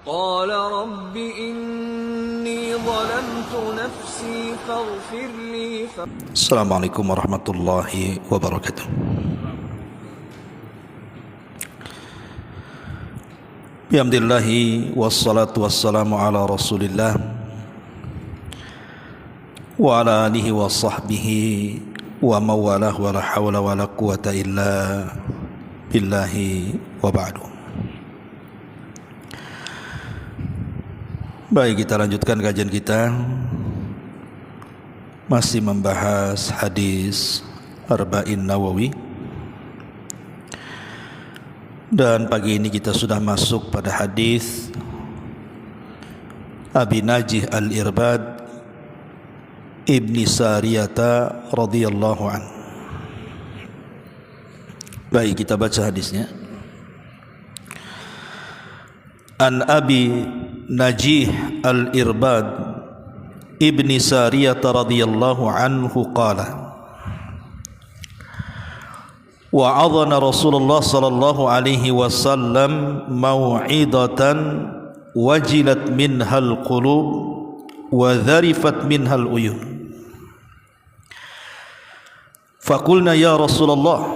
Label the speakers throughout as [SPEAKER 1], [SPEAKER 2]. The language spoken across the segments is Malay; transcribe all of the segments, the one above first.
[SPEAKER 1] قال رب إني ظلمت نفسي فاغفر لي
[SPEAKER 2] السلام عليكم ورحمة الله وبركاته. Bismillah wassalatu wassalamu ala rasulillah wa ala alihi wa sahbihi wa mawalah wa la hawla wa la quwata illa billahi wa ba'du. Baik, kita lanjutkan kajian kita, masih membahas hadis Arba'in Nawawi. Dan pagi ini kita sudah masuk pada hadis Abi Najih Al-Irbad Ibni Sariyata radhiyallahu an. Baik, kita baca hadisnya. An Abi Najih Al-Irbad Ibni Sariyata radhiyallahu anhu qala wa'adhana Rasulullah sallallahu alaihi wasallam mau'idatan wajilat minhal qulub wa dharifat minhal uyun. Faqulna ya Rasulullah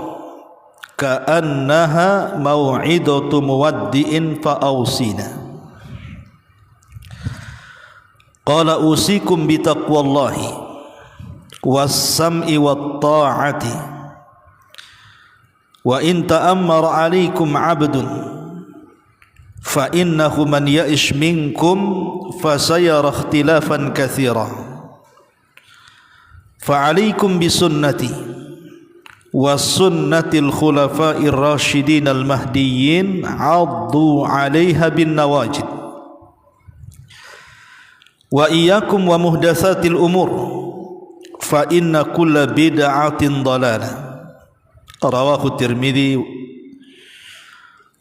[SPEAKER 2] ka'annaha mau'idatu muwaddi'in fa'awsina. Qala usikum bitaqwallahi was-sam'i wat-ta'ati wa in ta'ammara 'alaikum 'abdun fa innahu man ya'ish minkum fasayara ikhtilafan katsira fa 'alaikum bi sunnati wa sunnatil khulafa'ir rasyidin al mahdiyyin 'addu 'alaiha bin nawajid wa iyyakum wa muhdatsatil umur fa inna kulla bid'atin dhalalah. Rawahu Tirmidzi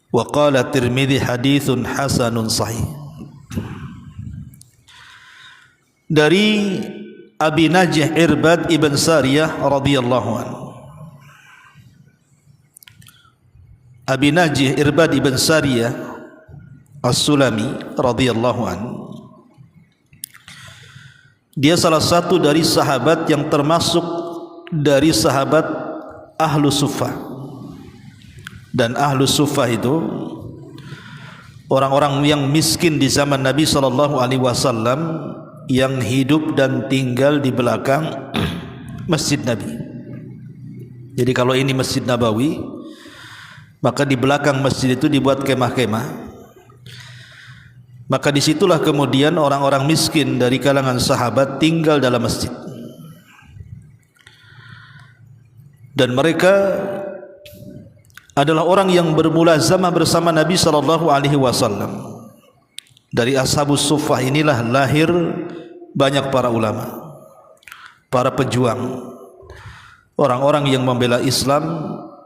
[SPEAKER 2] wa qala Tirmidzi haditsun hasanun sahih. Dari Abi Najih Irbad ibn Sariyah radhiyallahu anhu. Abi Najih Irbad ibn Sariyah As-Sulami radhiyallahu anhu, dia salah satu dari sahabat yang termasuk dari sahabat Ahlu Suffah. Dan Ahlu Suffah itu orang-orang yang miskin di zaman Nabi SAW yang hidup dan tinggal di belakang Masjid Nabi. Jadi kalau ini Masjid Nabawi, maka di belakang masjid itu dibuat kemah-kemah. Maka disitulah kemudian orang-orang miskin dari kalangan sahabat tinggal dalam masjid. Dan mereka adalah orang yang bermulazamah bersama Nabi SAW. Dari Ashabus Suffah inilah lahir banyak para ulama, para pejuang, orang-orang yang membela Islam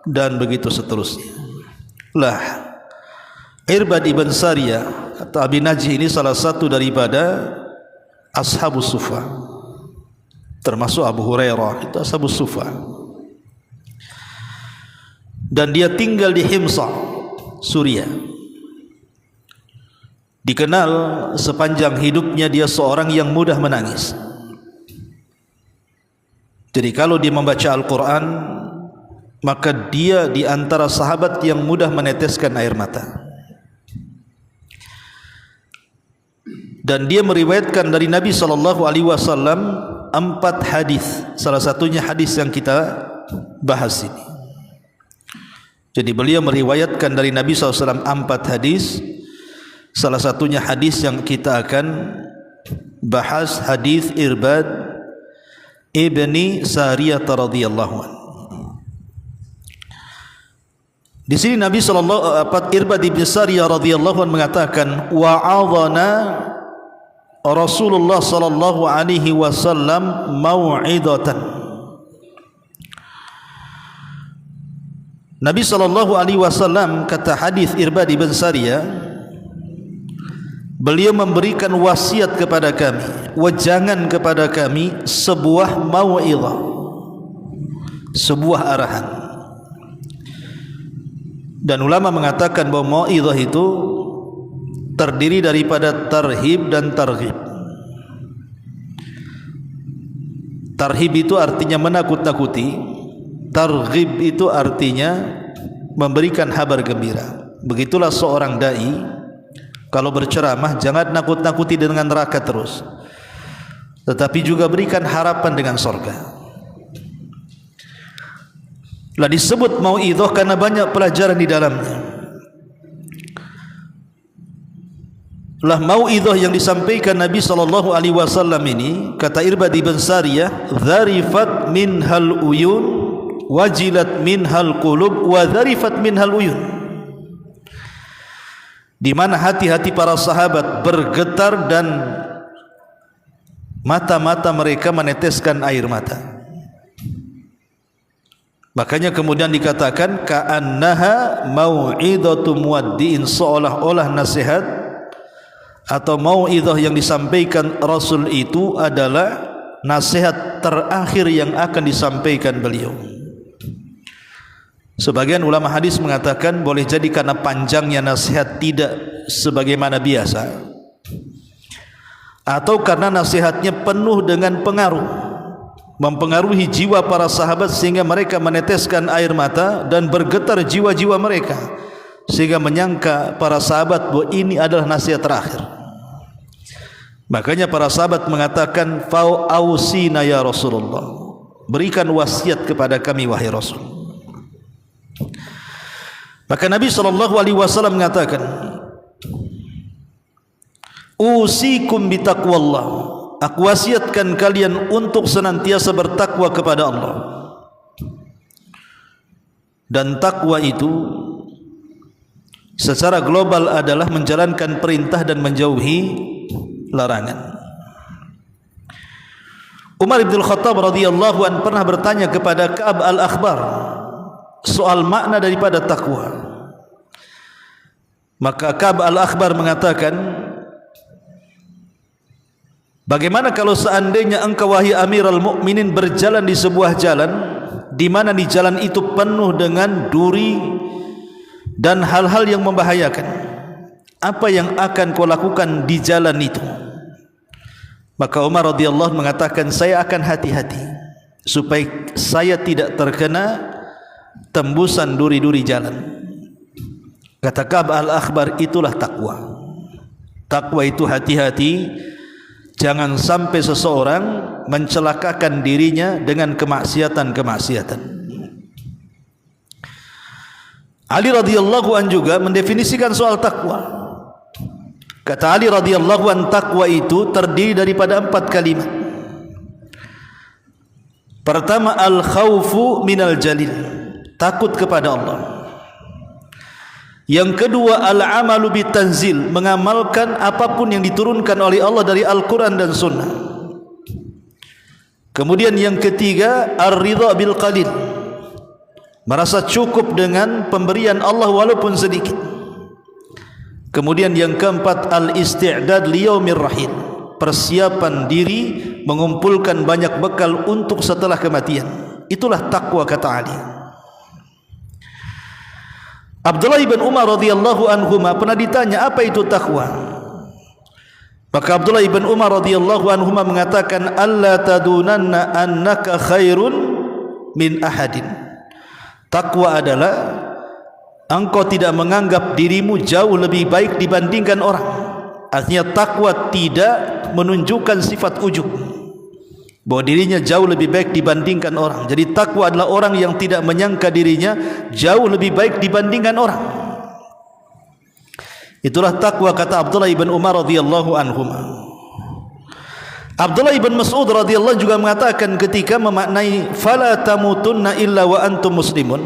[SPEAKER 2] dan begitu seterusnya. Lah, Irbad ibn Sariyah atau Abi Najih ini salah satu daripada Ashabus Suffah, termasuk Abu Hurairah itu Ashabus Suffah. Dan dia tinggal di Himsa, Suriah. Dikenal sepanjang hidupnya dia seorang yang mudah menangis. Jadi kalau dia membaca Al-Quran, maka dia di antara sahabat yang mudah meneteskan air mata. Dan dia meriwayatkan dari Nabi SAW 4 hadis. Salah satunya hadis yang kita bahas ini. Jadi beliau meriwayatkan dari Nabi SAW 4 hadis. Salah satunya hadis yang kita akan bahas, hadis Irbad ibni Sariyah radhiyallahu anhu. Di sini Nabi Irbad ibni Sariyah radhiyallahu anhu mengatakan wa'adhana Rasulullah sallallahu alaihi wasallam mau'idatan. Nabi SAW, kata hadis Irbad ibn Sariyah, beliau memberikan wasiat kepada kami, wejangan kepada kami, sebuah mau'idhah, sebuah arahan. Dan ulama mengatakan bahwa mau'idhah itu terdiri daripada tarhib dan targhib. Tarhib itu artinya menakut-nakuti, targhib itu artinya memberikan kabar gembira. Begitulah seorang dai kalau berceramah, jangan nakut-nakuti dengan neraka terus, tetapi juga berikan harapan dengan surga. Lah disebut mau'idhah karena banyak pelajaran di dalamnya. Lah mau'idhah yang disampaikan Nabi SAW ini, kata Irbad ibn Sariyah, dharifat minhal uyun wajilat minhal qulub wa dharifat minhal uyun, di mana hati-hati para sahabat bergetar dan mata-mata mereka meneteskan air mata. Makanya kemudian dikatakan ka'annaha mau'idhatu muwaddi'in, seolah-olah nasihat atau mau'idhah yang disampaikan Rasul itu adalah nasihat terakhir yang akan disampaikan beliau. Sebagian ulama hadis mengatakan boleh jadi karena panjangnya nasihat tidak sebagaimana biasa, atau karena nasihatnya penuh dengan pengaruh, mempengaruhi jiwa para sahabat sehingga mereka meneteskan air mata dan bergetar jiwa-jiwa mereka, sehingga menyangka para sahabat bahwa ini adalah nasihat terakhir. Makanya para sahabat mengatakan, fa'ausina ya Rasulullah, berikan wasiat kepada kami wahai Rasul. Maka Nabi SAW mengatakan, usikum bitaqwallah, aku wasiatkan kalian untuk senantiasa bertakwa kepada Allah. Dan takwa itu secara global adalah menjalankan perintah dan menjauhi larangan. Umar bin Khattab radhiyallahu anhu pernah bertanya kepada Ka'ab al-Akhbar soal makna daripada takwa. Maka Ka'ab al-Akhbar mengatakan, bagaimana kalau seandainya engkau wahai Amirul Mukminin berjalan di sebuah jalan, di mana di jalan itu penuh dengan duri dan hal-hal yang membahayakan, apa yang akan kau lakukan di jalan itu? Maka Umar radhiyallahu mengatakan, saya akan hati-hati supaya saya tidak terkena tembusan duri-duri jalan. Kata Ka'ab al-Akhbar, itulah takwa. Takwa itu hati-hati, jangan sampai seseorang mencelakakan dirinya dengan kemaksiatan-kemaksiatan. Ali radhiyallahu an juga mendefinisikan soal takwa. Kata Ali radhiyallahu an, takwa itu terdiri daripada 4 kalimat. Pertama, al-khawfu minal jalil, takut kepada Allah. Yang kedua, al-amalu bitanzil, mengamalkan apapun yang diturunkan oleh Allah dari Al-Quran dan Sunnah. Kemudian yang ketiga, ar-ridha bil qalil, merasa cukup dengan pemberian Allah walaupun sedikit. Kemudian yang keempat, al-isti'dad liyaumir rahil, persiapan diri mengumpulkan banyak bekal untuk setelah kematian. Itulah takwa, kata Ali. Abdullah bin Umar radhiyallahu anhuma pernah ditanya, apa itu takwa? Maka Abdullah bin Umar radhiyallahu anhuma mengatakan, alla tadunanna annaka khairun min ahadin. Takwa adalah engkau tidak menganggap dirimu jauh lebih baik dibandingkan orang. Artinya takwa tidak menunjukkan sifat ujub, bahwa dirinya jauh lebih baik dibandingkan orang. Jadi takwa adalah orang yang tidak menyangka dirinya jauh lebih baik dibandingkan orang. Itulah takwa, kata Abdullah ibn Umar radhiyallahu anhuma. Abdullah ibn Mas'ud radhiyallahu juga mengatakan ketika memaknai fala tamutunna illa wa antum muslimun,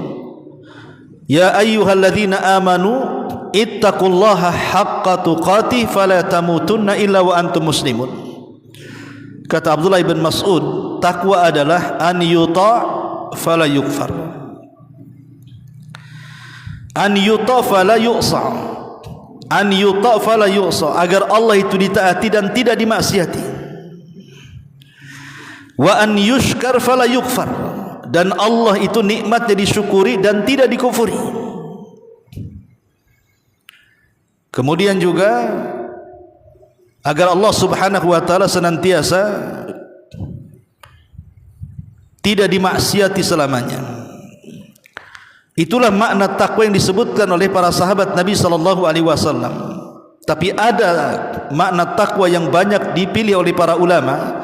[SPEAKER 2] ya ayyuhalladzina amanu ittaqullaha haqqa tuqatih fala tamutunna illa wa antum muslimun. Kata Abdullah ibn Mas'ud, takwa adalah an yuta' fala yukfar, an yuta' fala yu'sa, an yuta' fala yu'sa, agar Allah itu ditaati dan tidak dimaksiati. Wa an yushkar fala yukfar, dan Allah itu nikmatnya disyukuri dan tidak dikufuri. Kemudian juga agar Allah Subhanahu wa taala senantiasa tidak dimaksiati selamanya. Itulah makna takwa yang disebutkan oleh para sahabat Nabi sallallahu alaihi wasallam. Tapi ada makna takwa yang banyak dipilih oleh para ulama,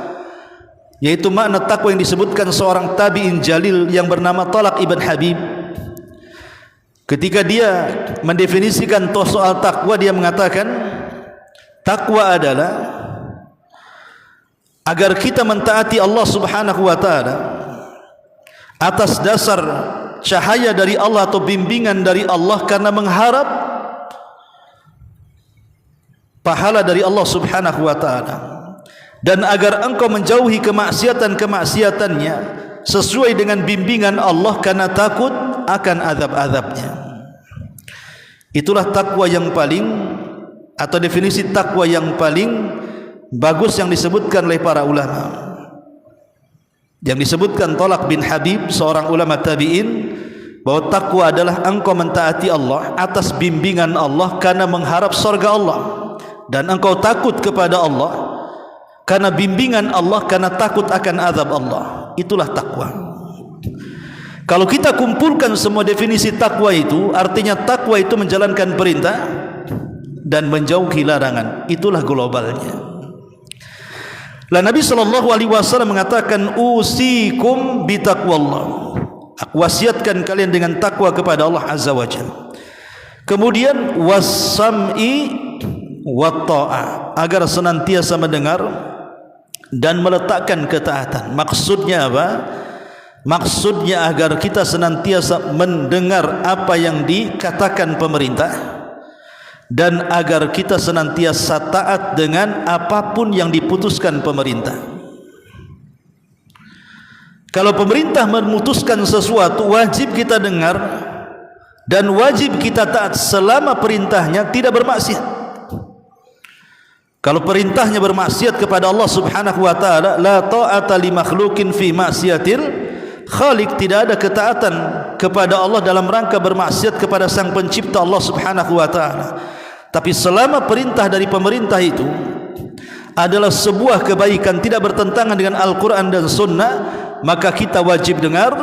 [SPEAKER 2] yaitu makna takwa yang disebutkan seorang tabi'in jalil yang bernama Talaq ibn Habib. Ketika dia mendefinisikan soal takwa, dia mengatakan takwa adalah agar kita mentaati Allah Subhanahu wa taala atas dasar cahaya dari Allah atau bimbingan dari Allah karena mengharap pahala dari Allah Subhanahu wa taala, dan agar engkau menjauhi kemaksiatan-kemaksiatannya sesuai dengan bimbingan Allah karena takut akan azab-azabnya. Itulah takwa yang paling, atau definisi takwa yang paling bagus yang disebutkan oleh para ulama. Yang disebutkan Talaq bin Habib, seorang ulama tabi'in, bahwa takwa adalah engkau mentaati Allah atas bimbingan Allah karena mengharap surga Allah, dan engkau takut kepada Allah karena bimbingan Allah, karena takut akan azab Allah. Itulah takwa. Kalau kita kumpulkan semua definisi takwa itu, artinya takwa itu menjalankan perintah dan menjauhi larangan. Itulah globalnya. Lah Nabi sallallahu alaihi wasallam mengatakan, usikum bitaqwallah. Aku wasiatkan kalian dengan takwa kepada Allah Azza wa Jalla. Kemudian was-sam'i wa ta'ah, agar senantiasa mendengar dan meletakkan ketaatan. Maksudnya apa? Maksudnya agar kita senantiasa mendengar apa yang dikatakan pemerintah, dan agar kita senantiasa taat dengan apapun yang diputuskan pemerintah. Kalau pemerintah memutuskan sesuatu, wajib kita dengar dan wajib kita taat selama perintahnya tidak bermaksiat. Kalau perintahnya bermaksiat kepada Allah Subhanahu wa taala, la ta'ata li makhluqin fi maksiatil khaliq, tidak ada ketaatan kepada Allah dalam rangka bermaksiat kepada Sang Pencipta Allah Subhanahu wa taala. Tapi selama perintah dari pemerintah itu adalah sebuah kebaikan, tidak bertentangan dengan Al-Quran dan Sunnah, maka kita wajib dengar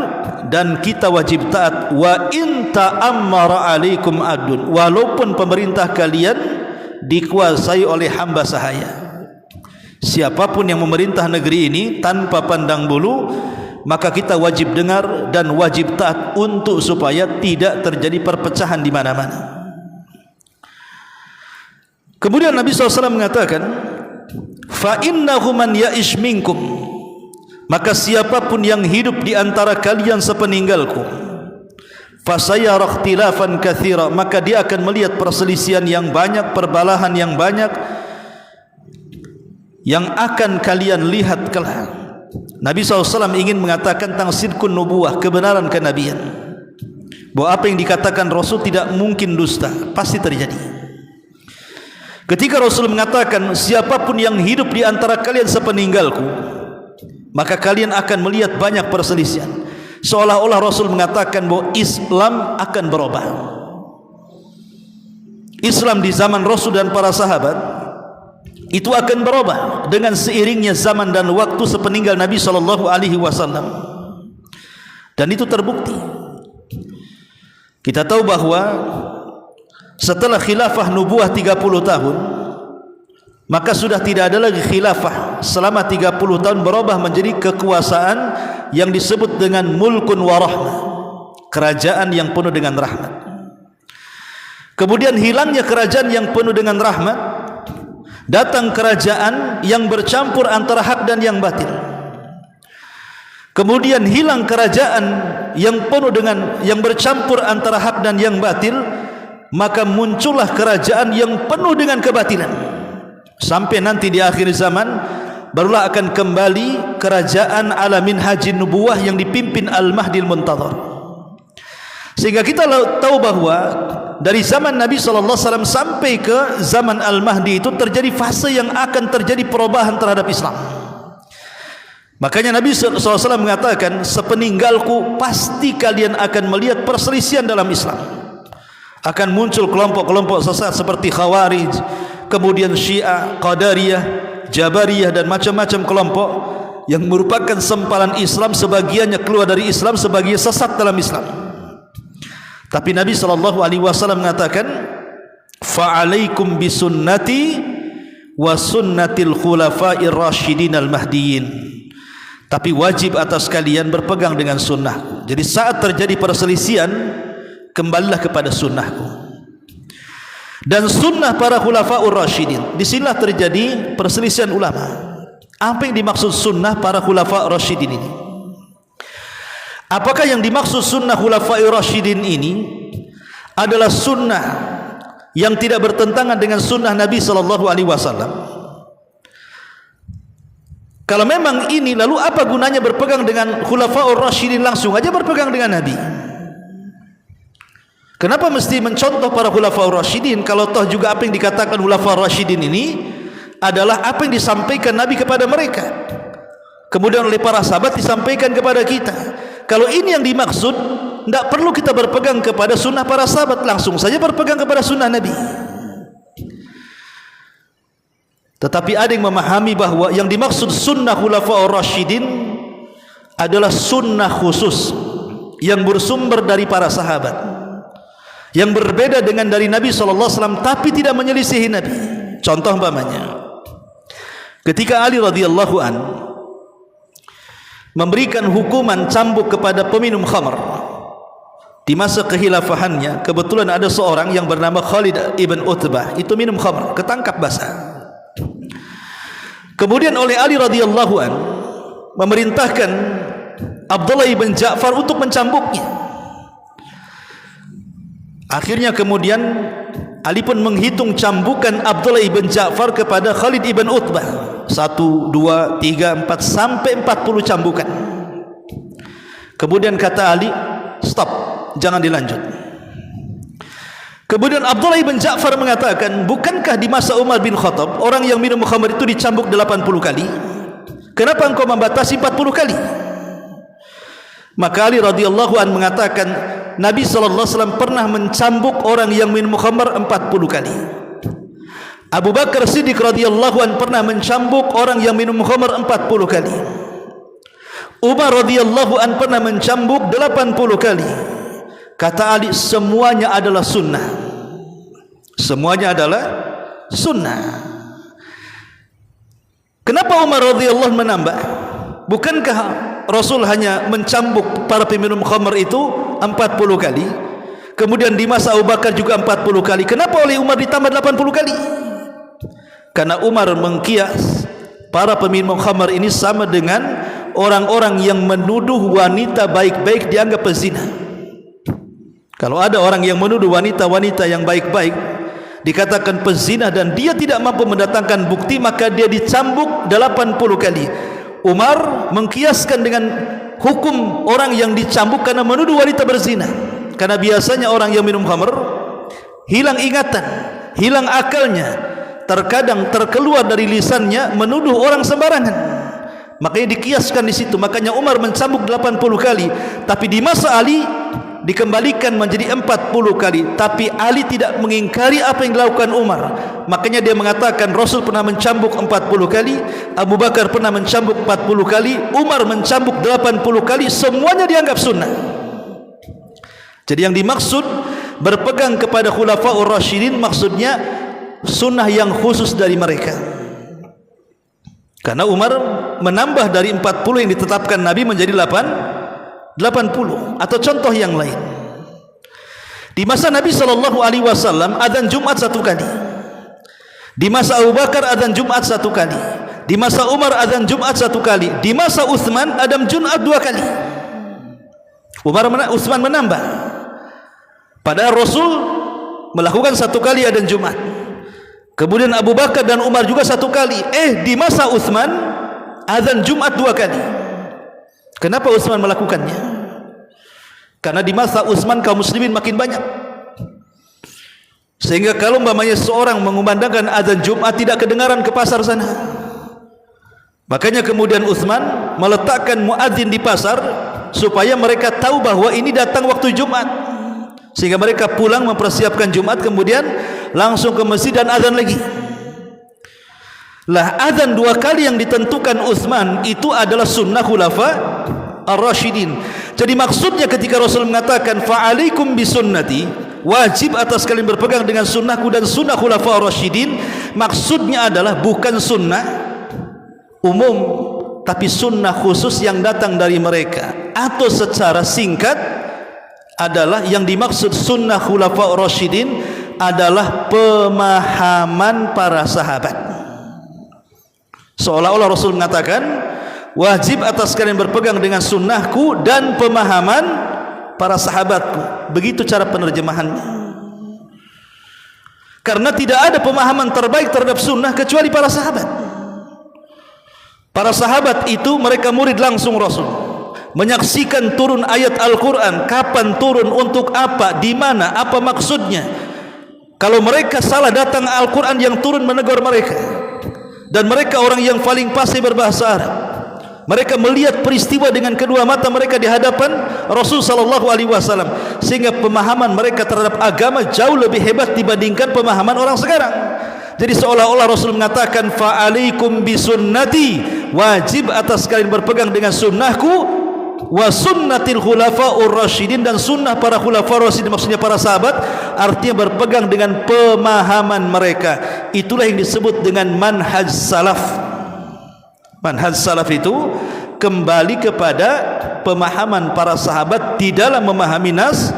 [SPEAKER 2] dan kita wajib taat. Wa in ta'ammara alaikum adun, walaupun pemerintah kalian dikuasai oleh hamba sahaya. Siapapun yang memerintah negeri ini tanpa pandang bulu, maka kita wajib dengar dan wajib taat untuk supaya tidak terjadi perpecahan di mana-mana. Kemudian Nabi SAW mengatakan, fa innahu man ya'ish minkum, maka siapapun yang hidup di antara kalian sepeninggalku, fasayara ikhtilafan katsira, maka dia akan melihat perselisihan yang banyak, perbalahan yang banyak yang akan kalian lihat kelak. Nabi SAW ingin mengatakan tentang sidqun nubuwah, kebenaran kenabian, bahwa apa yang dikatakan Rasul tidak mungkin dusta, pasti terjadi. Ketika Rasul mengatakan siapapun yang hidup di antara kalian sepeninggalku, maka kalian akan melihat banyak perselisihan, seolah-olah Rasul mengatakan bahwa Islam akan berubah. Islam di zaman Rasul dan para sahabat itu akan berubah dengan seiringnya zaman dan waktu sepeninggal Nabi sallallahu alaihi wasallam. Dan itu terbukti. Kita tahu bahwa setelah khilafah nubuah 30 tahun, maka sudah tidak ada lagi khilafah. Selama 30 tahun berubah menjadi kekuasaan yang disebut dengan mulkun wa rahmah, kerajaan yang penuh dengan rahmat. Kemudian hilangnya kerajaan yang penuh dengan rahmat, datang kerajaan yang bercampur antara hak dan yang batil. Kemudian hilang kerajaan yang penuh dengan yang bercampur antara hak dan yang batil, maka muncullah kerajaan yang penuh dengan kebatilan. Sampai nanti di akhir zaman barulah akan kembali kerajaan ala minhajin nubuwah yang dipimpin Al-Mahdil Muntadhar. Sehingga kita tahu bahwa dari zaman Nabi SAW sampai ke zaman Al-Mahdi itu terjadi fase yang akan terjadi perubahan terhadap Islam. Makanya Nabi SAW mengatakan, sepeninggalku pasti kalian akan melihat perselisihan dalam Islam. akan muncul kelompok-kelompok sesat seperti Khawarij, kemudian Syiah, Qadariyah, Jabariyah dan macam-macam kelompok yang merupakan sempalan Islam. Sebagiannya keluar dari Islam, sebagian sesat dalam Islam. Tapi Nabi SAW mengatakan, fa'alaikum bisunnati wa sunnatil khulafa'ir rasyidin al-mahdiyyin. Tapi wajib atas kalian berpegang dengan sunnahku. Jadi saat terjadi perselisihan, kembalilah kepada sunnahku dan sunnah para khulafa'ur rasyidin. Disinilah terjadi perselisihan ulama. Apa yang dimaksud sunnah para khulafa'ur rasyidin ini? Apakah yang dimaksud sunnah khulafa'ur rasyidin ini adalah sunnah yang tidak bertentangan dengan sunnah Nabi SAW? Kalau memang ini, lalu apa gunanya berpegang dengan khulafa'ur rasyidin? Langsung aja berpegang dengan Nabi. Kenapa mesti mencontoh para khulafa'ur rasyidin kalau toh juga apa yang dikatakan khulafa'ur rasyidin ini adalah apa yang disampaikan Nabi kepada mereka, kemudian oleh para sahabat disampaikan kepada kita. Kalau ini yang dimaksud, tidak perlu kita berpegang kepada sunnah para sahabat, langsung saja berpegang kepada sunnah Nabi. Tetapi ada yang memahami bahwa yang dimaksud sunnah khulafa'ur rasyidin adalah sunnah khusus yang bersumber dari para sahabat, yang berbeda dengan dari Nabi SAW, tapi tidak menyelisihi Nabi. Contoh umpamanya, ketika Ali radhiyallahu an memberikan hukuman cambuk kepada peminum khamr di masa kekhilafahannya, kebetulan ada seorang yang bernama Khalid ibn Utbah, itu minum khamr, ketangkap basah. Kemudian oleh Ali radhiyallahu an memerintahkan Abdullah ibn Ja'far untuk mencambuknya. Akhirnya kemudian Ali pun menghitung cambukan Abdullah ibn Ja'far kepada Khalid ibn Utbah, 1, 2, 3, 4 sampai 40 cambukan. Kemudian kata Ali, stop, jangan dilanjut. Kemudian Abdullah ibn Ja'far mengatakan, bukankah di masa Umar bin Khattab orang yang minum khamr itu dicambuk 80 kali? Kenapa engkau membatasi 40 kali? Maka Ali radhiyallahu an mengatakan, Nabi SAW pernah mencambuk orang yang minum khamr 40 kali. Abu Bakar Siddiq radhiyallahu an pernah mencambuk orang yang minum khamr 40 kali. Umar radhiyallahu an pernah mencambuk 80 kali. Kata Ali, semuanya adalah sunnah. Semuanya adalah sunnah. Kenapa Umar radhiyallahu an menambah? Bukankah Rasul hanya mencambuk para peminum khamr itu 40 kali? Kemudian di masa Abu Bakar juga 40 kali. Kenapa oleh Umar ditambah 80 kali? Karena Umar mengkias para peminum khamr ini sama dengan orang-orang yang menuduh wanita baik-baik dianggap pezina. Kalau ada orang yang menuduh wanita-wanita yang baik-baik dikatakan pezina dan dia tidak mampu mendatangkan bukti, maka dia dicambuk 80 kali. Umar mengkiaskan dengan hukum orang yang dicambuk karena menuduh wanita berzina. Karena biasanya orang yang minum khamr hilang ingatan, hilang akalnya, terkadang terkeluar dari lisannya menuduh orang sembarangan. Makanya dikiaskan di situ. Makanya Umar mencambuk 80 kali, tapi di masa Ali dikembalikan menjadi 40 kali. Tapi Ali tidak mengingkari apa yang dilakukan Umar. Makanya dia mengatakan Rasul pernah mencambuk 40 kali, Abu Bakar pernah mencambuk 40 kali, Umar mencambuk 80 kali. Semuanya dianggap sunnah. Jadi yang dimaksud berpegang kepada khulafa'ur rasyidin maksudnya sunnah yang khusus dari mereka. Karena Umar menambah dari 40 yang ditetapkan Nabi menjadi 80. Atau contoh yang lain, di masa Nabi SAW adzan Jumat 1 kali, di masa Abu Bakar adzan Jumat 1 kali, di masa Umar adzan Jumat 1 kali, di masa Utsman adzan Jumat 2 kali. Utsman menambah, padahal Rasul melakukan 1 kali adzan Jumat. Kemudian Abu Bakar dan Umar juga 1 kali. Di masa Utsman adzan Jumat 2 kali. Kenapa Utsman melakukannya? Karena di masa Utsman kaum muslimin makin banyak, sehingga kalau umpamanya seorang mengumandangkan azan Jumat tidak kedengaran ke pasar sana. Makanya kemudian Utsman meletakkan muadzin di pasar supaya mereka tahu bahwa ini datang waktu Jumat. sehingga mereka pulang mempersiapkan Jumat, kemudian langsung ke masjid dan azan lagi. Lah azan 2 kali yang ditentukan Utsman itu adalah sunnah khulafa ar-rasyidin. Jadi maksudnya ketika Rasul mengatakan fa'alaikum bisunnati, wajib atas kalian berpegang dengan sunnahku dan sunnah khulafa ar-rasyidin, maksudnya adalah bukan sunnah umum, tapi sunnah khusus yang datang dari mereka. Atau secara singkat adalah yang dimaksud sunnah khulafa ar-rasyidin adalah pemahaman para sahabat. Seolah-olah Rasul mengatakan wajib atas kalian berpegang dengan sunnahku dan pemahaman para sahabatku. Begitu cara penerjemahannya. Karena tidak ada pemahaman terbaik terhadap sunnah kecuali para sahabat. Para sahabat itu mereka murid langsung Rasul, menyaksikan turun ayat Al-Quran, kapan turun, untuk apa, di mana, apa maksudnya. Kalau mereka salah, datang Al-Quran yang turun menegur mereka. Dan mereka orang yang paling fasih berbahasa Arab. Mereka melihat peristiwa dengan kedua mata mereka di hadapan Rasul sallallahu alaihi wasallam, sehingga pemahaman mereka terhadap agama jauh lebih hebat dibandingkan pemahaman orang sekarang. Jadi seolah-olah Rasul mengatakan fa'alaikum bisunnati, wajib atas kalian berpegang dengan sunnahku, wa sunnatil khulafa'ur rasyidin, dan sunnah para khulafa'ur rasyidin, maksudnya para sahabat, artinya berpegang dengan pemahaman mereka. Itulah yang disebut dengan manhaj salaf. Manhaj salaf itu kembali kepada pemahaman para sahabat di dalam memahami nas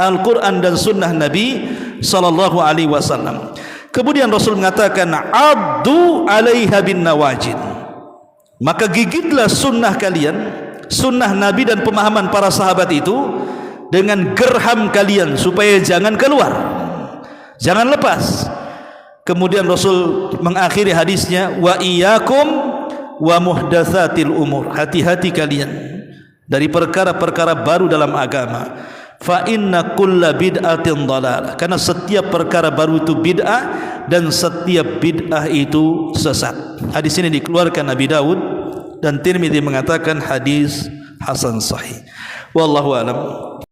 [SPEAKER 2] Al-Quran dan sunnah Nabi sallallahu alaihi wasallam. Kemudian Rasul mengatakan addu 'alaiha bin nawajid, maka gigitlah sunnah kalian, sunnah Nabi dan pemahaman para sahabat itu dengan gerham kalian, supaya jangan keluar, jangan lepas. Kemudian Rasul mengakhiri hadisnya wa iyyakum wa muhdatsatil umur, hati-hati kalian dari perkara-perkara baru dalam agama. Fa inna kulla bid'atin dhalalah, karena setiap perkara baru itu bid'ah dan setiap bid'ah itu sesat. Hadis ini dikeluarkan Abi Daud dan Tirmidzi mengatakan hadis hasan sahih. Wallahu a'lam.